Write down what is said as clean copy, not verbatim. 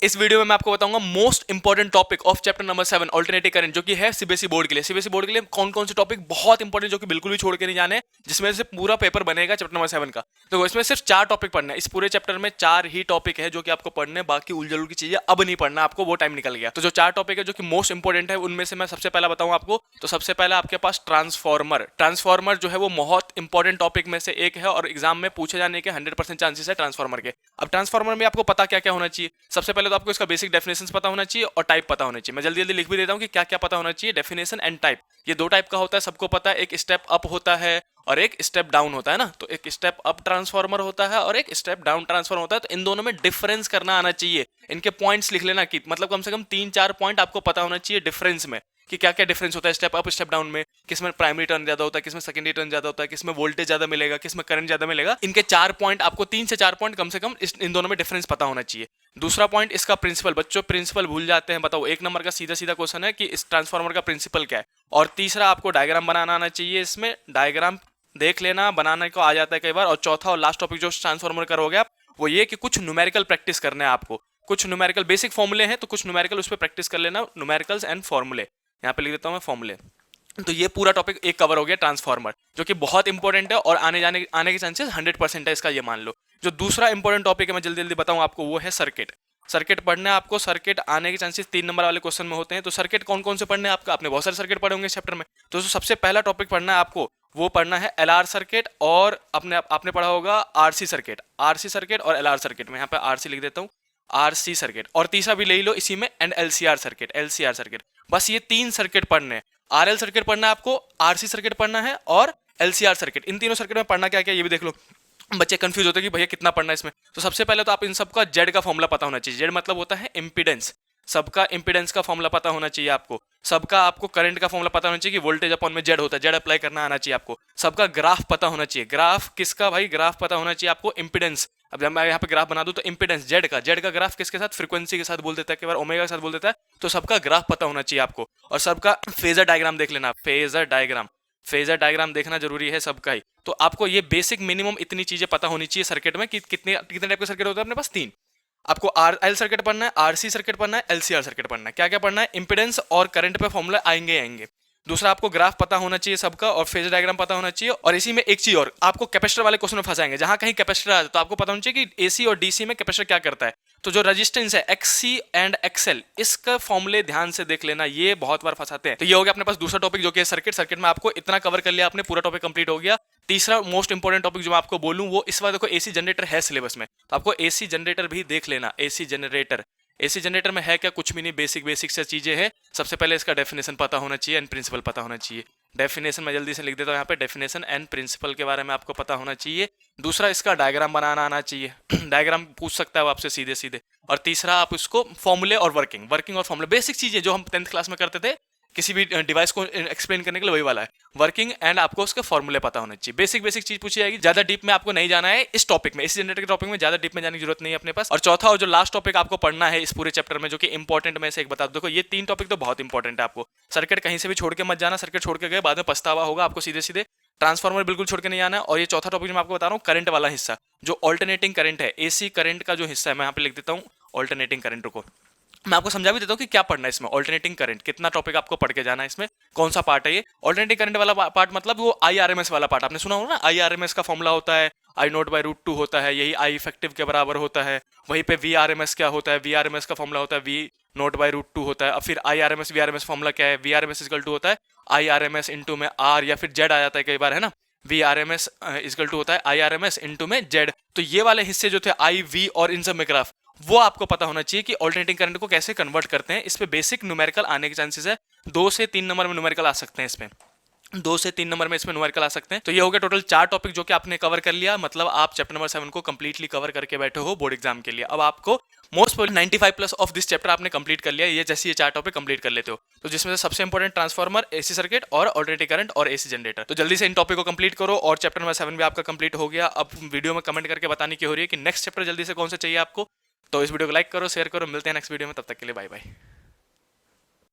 इस वीडियो में मैं आपको बताऊंगा most important topic of chapter number 7 alternative current, जो कि है सीबीएसई बोर्ड के लिए। सीबीएसई बोर्ड के लिए कौन कौन से टॉपिक बहुत इंपॉर्टेंट जो कि बिल्कुल भी छोड़ के नहीं जाने, जिसमें से पूरा पेपर बनेगा चैप्टर नंबर 7 का। तो इसमें सिर्फ 4 टॉपिक पढ़ना है। इस पूरे चैप्टर में 4 ही टॉपिक है जो कि आपको पढ़ने, बाकी उलझुल की चीजें अब नहीं पढ़ना आपको, वो टाइम निकल गया। तो जो 4 टॉपिक है जो कि मोस्ट इंपॉर्टेंट है, उनमें से मैं सबसे पहला बताऊं आपको। तो सबसे पहला आपके पास ट्रांसफॉर्मर। ट्रांसफॉर्मर जो है वो बहुत इंपॉर्टेंट टॉपिक में से एक है और एग्जाम में पूछे जाने के 100% चांसेस है ट्रांसफॉर्मर के। अब ट्रांसफॉर्मर में आपको पता क्या क्या होना चाहिए। सबसे पहले तो आपको इसका बेसिक डेफिनेशन पता होना चाहिए और टाइप पता होना चाहिए। मैं जल्दी जल्दी लिख भी देता हूं कि क्या क्या पता होना चाहिए। डेफिनेशन एंड टाइप, ये 2 टाइप का होता है, सबको पता है। एक स्टेप अप होता है और एक स्टेप डाउन होता है ना। तो एक स्टेप अप ट्रांसफॉर्मर होता है और एक स्टेप डाउन ट्रांसफॉर्मर होता है। तो इन दोनों में डिफरेंस करना आना चाहिए। इनके पॉइंट्स लिख लेना कि मतलब कम से कम 3-4 पॉइंट आपको पता होना चाहिए डिफरेंस में, कि क्या क्या डिफरेंस होता है स्टेप अप स्टेप डाउन में। किसमें प्राइमरी टर्न ज्यादा होता है, किसमें सेकेंडरी टर्न ज्यादा होता है, किसमें वोल्टेज ज्यादा मिलेगा, किसमें करंट ज्यादा मिलेगा। इनके 4 पॉइंट आपको, 3 से 4 पॉइंट कम से कम इन दोनों में डिफरेंस पता होना चाहिए। दूसरा पॉइंट इसका प्रिंसिपल। बच्चों प्रिंसिपल भूल जाते हैं, बताओ 1 नंबर का सीधा सीधा क्वेश्चन है कि इस ट्रांसफार्मर का प्रिंसिपल क्या है। और तीसरा आपको डायग्राम बनाना आना चाहिए। इसमें डायग्राम देख लेना, बनाने को आ जाता है कई बार। और चौथा और लास्ट टॉपिक जो ट्रांसफार्मर करोगे आप, वो ये कि कुछ न्यूमेरिकल प्रैक्टिस करना है आपको। कुछ न्यूमेरिकल बेसिक फॉर्मूले हैं, तो कुछ न्यूमेरिकल उस पर प्रैक्टिस कर लेना। न्यूमेरिकल्स एंड फॉर्मूले, यहाँ पे लिख देता हूं मैं फॉर्मूले। तो ये पूरा टॉपिक एक कवर हो गया ट्रांसफार्मर, जो कि बहुत इंपॉर्टेंट है और आने के चांसेस 100% है इसका, ये मान लो। जो दूसरा इंपॉर्टेंट टॉपिक है मैं जल्दी जल्दी बताऊं आपको, वो है सर्किट। सर्किट पढ़ना है आपको। सर्किट आने के चांसेस 3 नंबर वाले क्वेश्चन में होते हैं। तो सर्किट कौन कौन से पढ़ने हैं आपका, आपने बहुत सारे सर्किट पढ़े होंगे इस चैप्टर में। तो जो सबसे पहला टॉपिक पढ़ना है आपको, वो पढ़ना है एलआर सर्किट, और आपने पढ़ा होगा आरसी सर्किट। आरसी सर्किट और एलआर सर्किट में यहाँ पे आरसी लिख देता हूँ, आरसी सर्किट। और तीसरा भी ले लो इसी में, and LCR circuit, LCR circuit. बस ये 3 सर्किट पढ़ने हैं। आरएल सर्किट पढ़ना है आपको, आरसी सर्किट पढ़ना है और एलसीआर सर्किट। इन तीनों सर्किट में पढ़ना क्या क्या ये भी देख लो। बच्चे कंफ्यूज होते हैं कि भैया कितना पढ़ना है इसमें। तो सबसे पहले तो आप इन सबका जेड का फॉर्मूला पता होना चाहिए। जेड मतलब होता है इंपीडेंस। सबका इंपीडेंस का फॉर्मूला पता होना चाहिए आपको। सबका आपको करंट का फॉर्मूला पता होना चाहिए कि वोल्टेज अपॉन में जेड होता है, जेड अप्लाई करना आना चाहिए आपको। सबका ग्राफ पता होना चाहिए। ग्राफ किसका भाई, ग्राफ पता होना चाहिए आपको इंपीडेंस। अब जब मैं यहाँ पे ग्राफ बना दूं तो इंपीडेंस जेड का ग्राफ किसके साथ, फ्रीक्वेंसी के साथ बोल देता है, कई बार ओमेगा के साथ बोल देता है। तो सबका ग्राफ पता होना चाहिए आपको। और सबका फेजर डायग्राम देख लेना, फेजर डायग्राम। फेजर डायग्राम देखना जरूरी है सबका ही। तो आपको ये बेसिक मिनिमम इतनी चीजें पता होनी चाहिए सर्किट में कि कितने कितने टाइप के सर्किट होते हैं अपने पास, 3। आपको आर एल सर्किट पढ़ना है, आरसी सर्किट पढ़ना है, एलसीआर सर्किट पढ़ना है। क्या क्या पढ़ना है, इंपीडेंस और करंट पे फॉर्मूला आएंगे। दूसरा आपको ग्राफ पता होना चाहिए सबका, और फेजर डायग्राम पता होना चाहिए। और इसी में एक चीज और, आपको कैपेसिटर वाले क्वेश्चन में फंसाएंगे। जहां कहीं कैपेसिटर आ जाए तो आपको पता होना चाहिए कि एसी और डीसी में कैपेसिटर क्या करता है। तो जो रेजिस्टेंस है एक्ससी एंड एक्सएल, इसका फॉर्मूले ध्यान से देख लेना, ये बहुत बार फंसाते हैं। तो ये हो गया अपने पास दूसरा टॉपिक जो कि सर्किट। सर्किट में आपको इतना कवर कर लिया आपने, पूरा टॉपिक कंप्लीट हो गया। तीसरा मोस्ट इंपॉर्टेंट टॉपिक जो मैं आपको बोलूं, वो इस बार देखो एसी जनरेटर है सिलेबस में, तो आपको एसी जनरेटर भी देख लेना। एसी जनरेटर, एसी जनरेटर में है क्या, कुछ भी नहीं, बेसिक बेसिक से चीजें हैं। सबसे पहले इसका डेफिनेशन पता होना चाहिए एंड प्रिंसिपल पता होना चाहिए। डेफिनेशन मैं जल्दी से लिख देता हूँ यहाँ पे, डेफिनेशन एंड प्रिंसिपल के बारे में आपको पता होना चाहिए। दूसरा इसका डायग्राम बनाना आना चाहिए। डायग्राम पूछ सकता है वो आपसे सीधे सीधे। और तीसरा आप उसको फॉर्मूले और वर्किंग और फॉर्मूले, बेसिक चीजें जो हम 10th क्लास में करते थे किसी भी डिवाइस को एक्सप्लेन करने के लिए, वही वाला है वर्किंग। एंड आपको उसके फॉर्मूले पता होने चाहिए। बेसिक बेसिक चीज पूछी जाएगी, ज्यादा डीप में आपको नहीं जाना है इस टॉपिक में। इस जनरेटर के टॉपिक में ज्यादा डीप में जाने की जरूरत नहीं है अपने पास। और चौथा और जो लास्ट टॉपिक आपको पढ़ना है इस पूरे चैप्टर में, जो कि इंपॉर्टेंट में से एक बता दो। देखो ये 3 टॉपिक तो बहुत इंपॉर्टेंट है आपको। सर्किट कहीं से भी छोड़ के मत जाना, सर्किट छोड़ के गए बाद में पछतावा होगा आपको सीधे सीधे। ट्रांसफार्मर बिल्कुल छोड़ के नहीं आना है। और ये चौथा टॉपिक मैं आपको बता रहा हूँ, करंट वाला हिस्सा, जो ऑल्टरनेटिंग करंट है, एसी करंट का जो हिस्सा है, मैं यहाँ पे लिख देता हूँ ऑल्टरनेटिंग करंट को। मैं आपको समझा भी देता हूँ कि क्या पढ़ना है इसमें। ऑल्टरनेटिंग करंट कितना टॉपिक आपको पढ़ के जाना है इसमें, कौन सा पार्ट है ये। ऑल्टरनेटिंग करंट वाला पार्ट मतलब वो आईआरएमएस वाला पार्ट, आपने सुना होगा ना, आईआरएमएस का फॉर्मूला होता है आई नोट बाई रूट 2 होता है, यही आई इफेक्टिव के बराबर होता है। वहीं पे वी आर एम एस क्या होता है, वी आर एम एस का फॉर्मूला होता है वी नोट बाई रूट 2 होता है। अब फिर I R M S V R M S formula क्या है, V R M S equal to होता है I R M S into में आर, या फिर जेड आ जाता है कई बार, है ना। V R M S equal to होता है I R M S into में जेड। तो ये वाले हिस्से जो थे आई वी और इन सब में ग्राफ, वो आपको पता होना चाहिए कि ऑल्टरनेटिंग करंट को कैसे कन्वर्ट करते हैं। इस पे बेसिक न्यूमेरिकल आने के चांसेस है। 2 से 3 नंबर में न्यूमेरिकल आ सकते हैं इसमें, 2 से 3 नंबर में इसमें न्यूमेरिकल आ सकते हैं। तो ये हो गया टोटल 4 टॉपिक जो कि आपने कवर कर लिया। मतलब आप चैप्टर नंबर 7 को कंप्लीटली कवर करके बैठे हो बोर्ड एग्जाम के लिए। अब आपको most probably 95+ of this chapter आपने कंप्लीट कर लिया, ये जैसे ये 4 टॉपिक कंप्लीट कर लेते हो। तो जिसमें से सबसे इंपॉर्टेंट ट्रांसफार्मर, एसी सर्किट और ऑल्टरनेटिव करंट और एसी जनरेटर। तो जल्दी से इन टॉपिक को कंप्लीट करो। और चैप्टर नंबर 7 भी आपका कंप्लीट हो गया। अब वीडियो में कमेंट करके बताने की हो रही है कि नेक्स्ट चैप्टर जल्दी से कौन सा चाहिए आपको। तो इस वीडियो को लाइक करो, शेयर करो, मिलते हैं नेक्स्ट वीडियो में, तब तक के लिए बाय बाय।